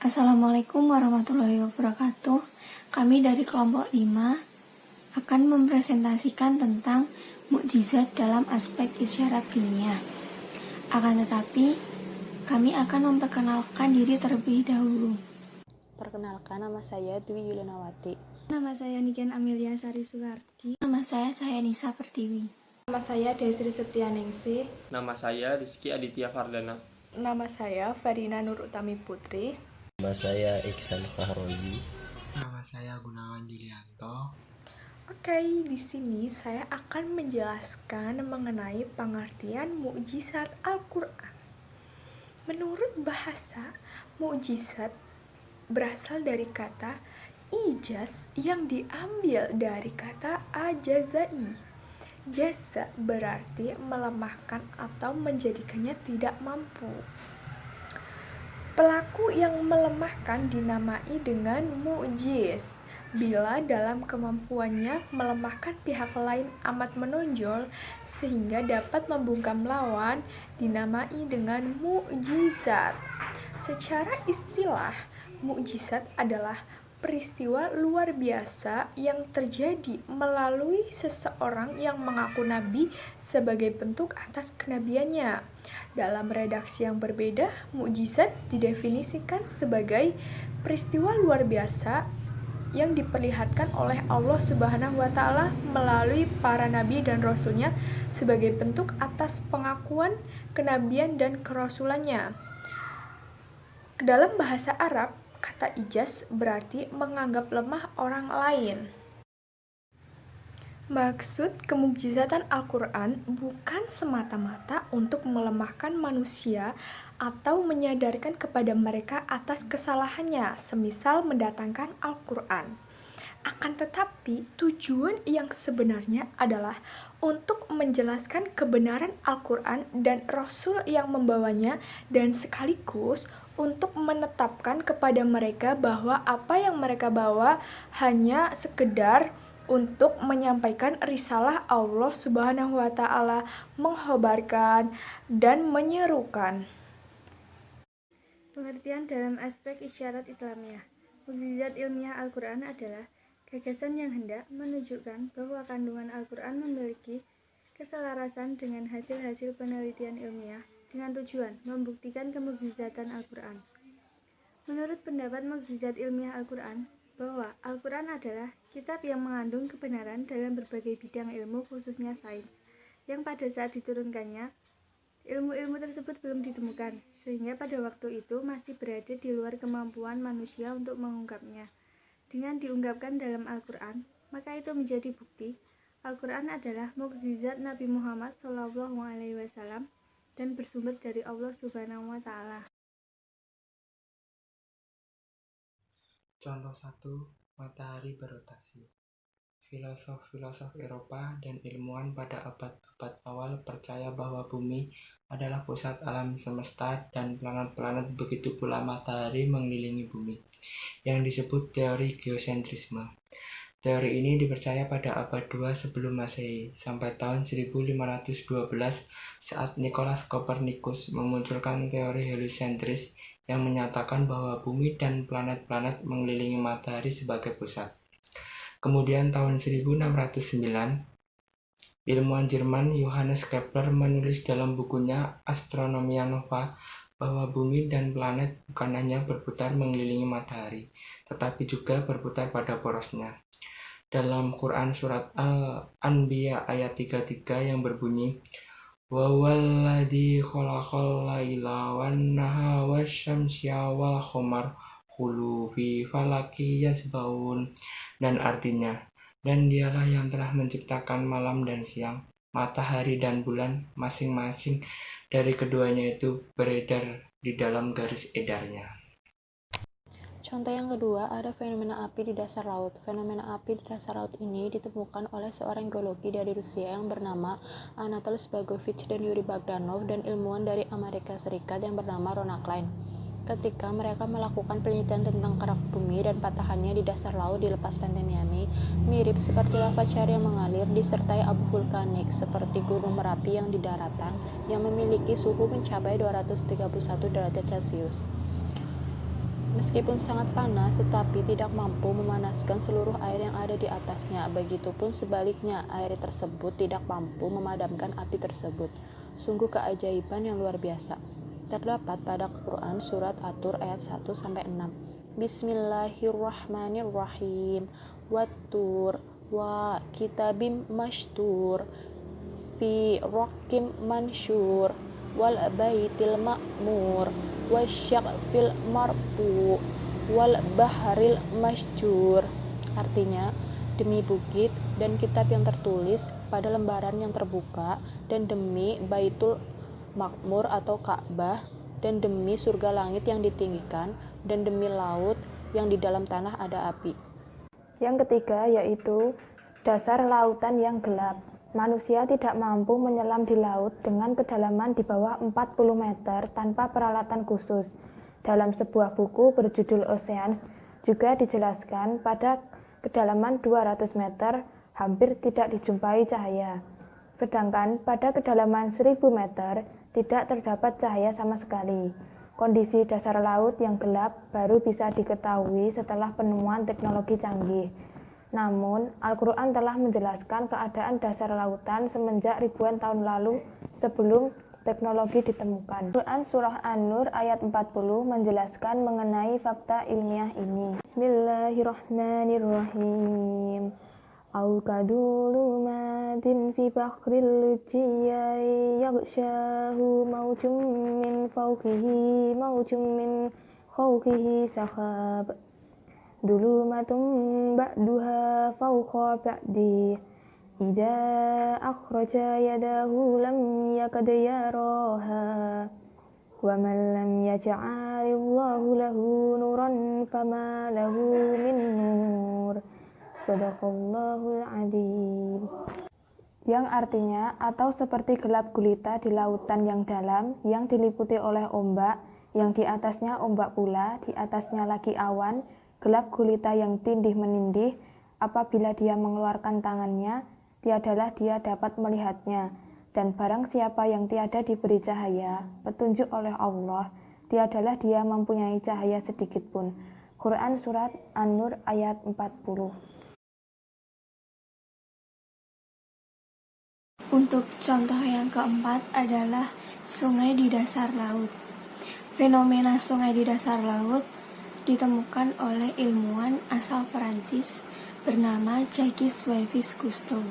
Assalamualaikum warahmatullahi wabarakatuh. Kami dari kelompok 5 akan mempresentasikan tentang mukjizat dalam aspek isyarat ilmiah. Akan tetapi, kami akan memperkenalkan diri terlebih dahulu. Perkenalkan, nama saya Dwi Yulianawati. Nama saya Niken Amelia Sari Sukardi. Nama saya Nisa Pertiwi. Nama saya Desri Setianingsih. Nama saya Rizky Aditya Fardana. Nama saya Farina Nur Utami Putri. Nama saya Iksan Fahrozi. Nama saya Gunawan Julianto. Oke, di sini saya akan menjelaskan mengenai pengertian mukjizat Al-Quran. Menurut bahasa, mukjizat berasal dari kata ijaz yang diambil dari kata ajazai. Jaza berarti melemahkan atau menjadikannya tidak mampu. Pelaku yang melemahkan dinamai dengan mu'jiz. Bila dalam kemampuannya melemahkan pihak lain amat menonjol sehingga dapat membungkam lawan, dinamai dengan mukjizat. Secara istilah, mukjizat adalah peristiwa luar biasa yang terjadi melalui seseorang yang mengaku nabi sebagai bentuk atas kenabiannya. Dalam redaksi yang berbeda, mukjizat didefinisikan sebagai peristiwa luar biasa yang diperlihatkan oleh Allah Subhanahu wa Ta'ala melalui para nabi dan rasulnya sebagai bentuk atas pengakuan kenabian dan kerasulannya. Dalam bahasa Arab, kata ijaz berarti menganggap lemah orang lain. Maksud kemukjizatan Al-Quran bukan semata-mata untuk melemahkan manusia atau menyadarkan kepada mereka atas kesalahannya, semisal mendatangkan Al-Quran. Akan tetapi, tujuan yang sebenarnya adalah untuk menjelaskan kebenaran Al-Quran dan Rasul yang membawanya, dan sekaligus untuk menetapkan kepada mereka bahwa apa yang mereka bawa hanya sekedar untuk menyampaikan risalah Allah Subhanahu wa Ta'ala, mengkhabarkan dan menyerukan. Pengertian dalam aspek isyarat Islamiyah. Mukjizat ilmiah Al-Quran adalah gagasan yang hendak menunjukkan bahwa kandungan Al-Quran memiliki keselarasan dengan hasil-hasil penelitian ilmiah dengan tujuan membuktikan kemukjizatan Al-Quran. Menurut pendapat mukjizat ilmiah Al-Quran, bahwa Al-Quran adalah kitab yang mengandung kebenaran dalam berbagai bidang ilmu, khususnya sains, yang pada saat diturunkannya, ilmu-ilmu tersebut belum ditemukan, sehingga pada waktu itu masih berada di luar kemampuan manusia untuk mengungkapnya. Dengan diungkapkan dalam Al-Quran, maka itu menjadi bukti Al-Quran adalah mukjizat Nabi Muhammad SAW dan bersumber dari Allah Subhanahu wa Ta'ala. Contoh 1, matahari berotasi. Filosof-filosof Eropa dan ilmuwan pada abad-abad awal percaya bahwa bumi adalah pusat alam semesta dan planet-planet, begitu pula matahari mengelilingi bumi, yang disebut teori geosentrisme. Teori ini dipercaya pada abad 2 sebelum Masehi sampai tahun 1512 saat Nikolaus Kopernikus memunculkan teori heliosentris yang menyatakan bahwa bumi dan planet-planet mengelilingi matahari sebagai pusat. Kemudian tahun 1609, ilmuwan Jerman Johannes Kepler menulis dalam bukunya Astronomia Nova bahwa bumi dan planet bukan hanya berputar mengelilingi matahari, tetapi juga berputar pada porosnya. Dalam Quran surat Al-Anbiya ayat 33 yang berbunyi, wa walladzi khalaqal laila wan nahara wasyamsa wal qamara kullu fi falaki yasbaun, dan artinya, dan dialah yang telah menciptakan malam dan siang, matahari dan bulan, masing-masing dari keduanya itu beredar di dalam garis edarnya. Contoh yang kedua, ada fenomena api di dasar laut. Fenomena api di dasar laut ini ditemukan oleh seorang geologi dari Rusia yang bernama Anatoly Zbagovich dan Yuri Bogdanov, dan ilmuwan dari Amerika Serikat yang bernama Ronald Klein. Ketika mereka melakukan penelitian tentang kerak bumi dan patahannya di dasar laut di lepas pantai Miami, mirip seperti lava cair yang mengalir disertai abu vulkanik seperti Gunung Merapi yang di daratan yang memiliki suhu mencapai 231 derajat Celcius. Meskipun sangat panas, tetapi tidak mampu memanaskan seluruh air yang ada di atasnya. Begitupun sebaliknya, air tersebut tidak mampu memadamkan api tersebut. Sungguh keajaiban yang luar biasa. Terdapat pada Quran surat At-Tur ayat 1-6. Bismillahirrahmanirrahim. Wat-tur wa kitabim mastur fi raqim mansyur wal baitil ma'mur wasyaqfil marfu wal baharil masjur. Artinya, demi bukit dan kitab yang tertulis pada lembaran yang terbuka, dan demi Baitul Makmur atau Ka'bah, dan demi surga langit yang ditinggikan, dan demi laut yang di dalam tanah ada api. Yang ketiga yaitu dasar lautan yang gelap. Manusia tidak mampu menyelam di laut dengan kedalaman di bawah 40 meter tanpa peralatan khusus. Dalam sebuah buku berjudul Oceans juga dijelaskan pada kedalaman 200 meter hampir tidak dijumpai cahaya. Sedangkan pada kedalaman 1000 meter tidak terdapat cahaya sama sekali. Kondisi dasar laut yang gelap baru bisa diketahui setelah penemuan teknologi canggih. Namun, Al-Quran telah menjelaskan keadaan dasar lautan semenjak ribuan tahun lalu sebelum teknologi ditemukan. Quran Surah An-Nur ayat 40 menjelaskan mengenai fakta ilmiah ini. Bismillahirrahmanirrahim. Au kadulumatin fi bahril lujjiyai yaghshahu mawjum min fawqihi mawjum min khawqihi sahab. Dulumatum ba'duha fawqa ba'di idza akhraja yadahu lam yakad yaraha wa man lam yaj'alillahu lahu nuran fama lahu min nur. Shadaqallahul adzim. Yang artinya, atau seperti gelap gulita di lautan yang dalam yang diliputi oleh ombak, yang di atasnya ombak pula, di atasnya lagi awan, gelap gulita yang tindih menindih. Apabila dia mengeluarkan tangannya, tiadalah dia dapat melihatnya. Dan barang siapa yang tiada diberi cahaya, petunjuk oleh Allah, tiadalah dia mempunyai cahaya sedikit pun. Quran Surat An-Nur ayat 40. Untuk contoh yang keempat adalah sungai di dasar laut. Fenomena sungai di dasar laut ditemukan oleh ilmuwan asal Perancis bernama Jacques Yves Cousteau.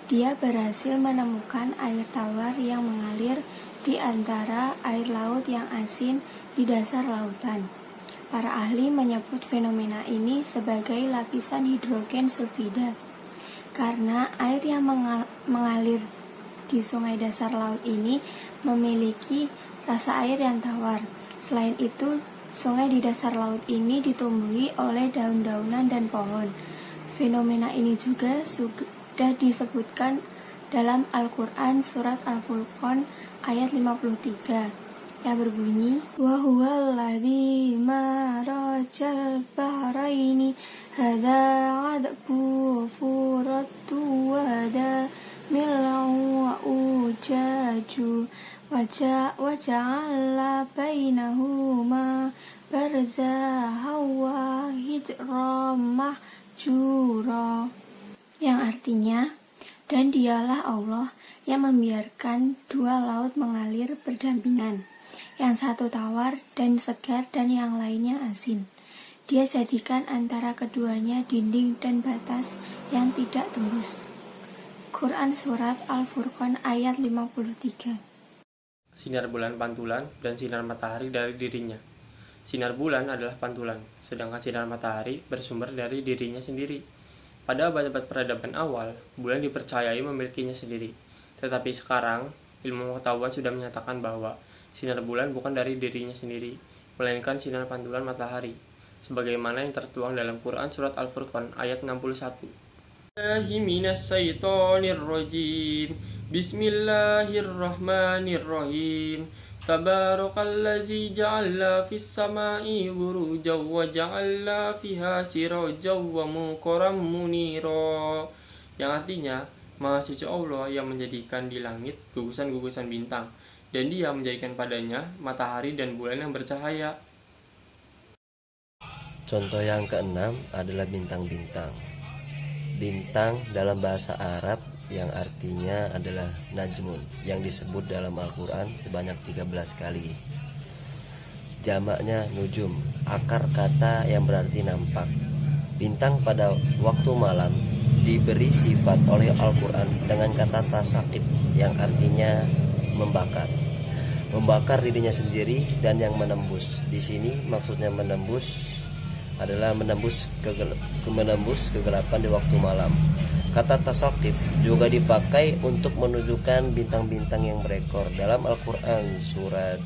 Dia berhasil menemukan air tawar yang mengalir di antara air laut yang asin di dasar lautan. Para ahli menyebut fenomena ini sebagai lapisan hidrogen sulfida. Karena air yang mengalir di sungai dasar laut ini memiliki rasa air yang tawar. Selain itu, sungai di dasar laut ini ditumbuhi oleh daun-daunan dan pohon. Fenomena ini juga sudah disebutkan dalam Al-Quran surat Al-Furqan ayat 53 yang berbunyi, wa huwal ladzi marajal bahraini hadza 'adbu furatu wa hadza mil'u wa ujaju wa ja'ala bainahuma barzaha wa hijran mahjura, yang artinya, dan dialah Allah yang membiarkan dua laut mengalir berdampingan, yang satu tawar dan segar dan yang lainnya asin. Dia jadikan antara keduanya dinding dan batas yang tidak tembus. Quran Surat Al-Furqan ayat 53. Sinar bulan pantulan dan sinar matahari dari dirinya. Sinar bulan adalah pantulan, sedangkan sinar matahari bersumber dari dirinya sendiri. Pada abad-abad peradaban awal, bulan dipercayai memilikinya sendiri. Tetapi sekarang, ilmu pengetahuan sudah menyatakan bahwa sinar bulan bukan dari dirinya sendiri, melainkan sinar pantulan matahari, sebagaimana yang tertuang dalam Quran Surat Al-Furqan ayat 61. Bismillahirrahmanirrahim. Tabarakallazi ja'ala fis sama'i burujaw wa ja'ala fiha sirajaw wa muqaram munira. Yang artinya, Maha Suci Allah yang menjadikan di langit gugusan-gugusan bintang, dan Dia menjadikan padanya matahari dan bulan yang bercahaya. Contoh yang keenam adalah bintang-bintang. Bintang dalam bahasa Arab yang artinya adalah najmun, yang disebut dalam Al-Quran sebanyak 13 kali. Jamaknya nujum, akar kata yang berarti nampak. Bintang pada waktu malam diberi sifat oleh Al-Quran dengan kata tasaqib, yang artinya membakar. Membakar dirinya sendiri dan yang menembus. Di sini maksudnya menembus adalah menembus kegelapan di waktu malam. Kata tasaqib juga dipakai untuk menunjukkan bintang-bintang yang berekor. Dalam Al-Quran surat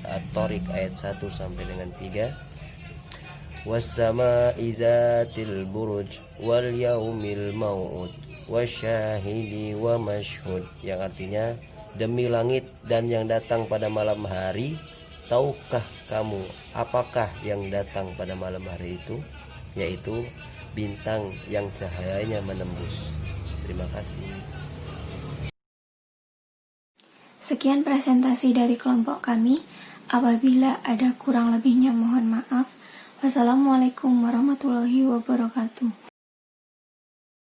At-Tariq ayat 1 sampai dengan 3, was-sama'i zatil buruj wal yaumil mau'ud wasyahidi wa mashhud, yang artinya demi langit dan yang datang pada malam hari, tahukah kamu apakah yang datang pada malam hari itu? Yaitu bintang yang cahayanya menembus. Terima kasih. Sekian presentasi dari kelompok kami. Apabila ada kurang lebihnya mohon maaf. Wassalamualaikum warahmatullahi wabarakatuh.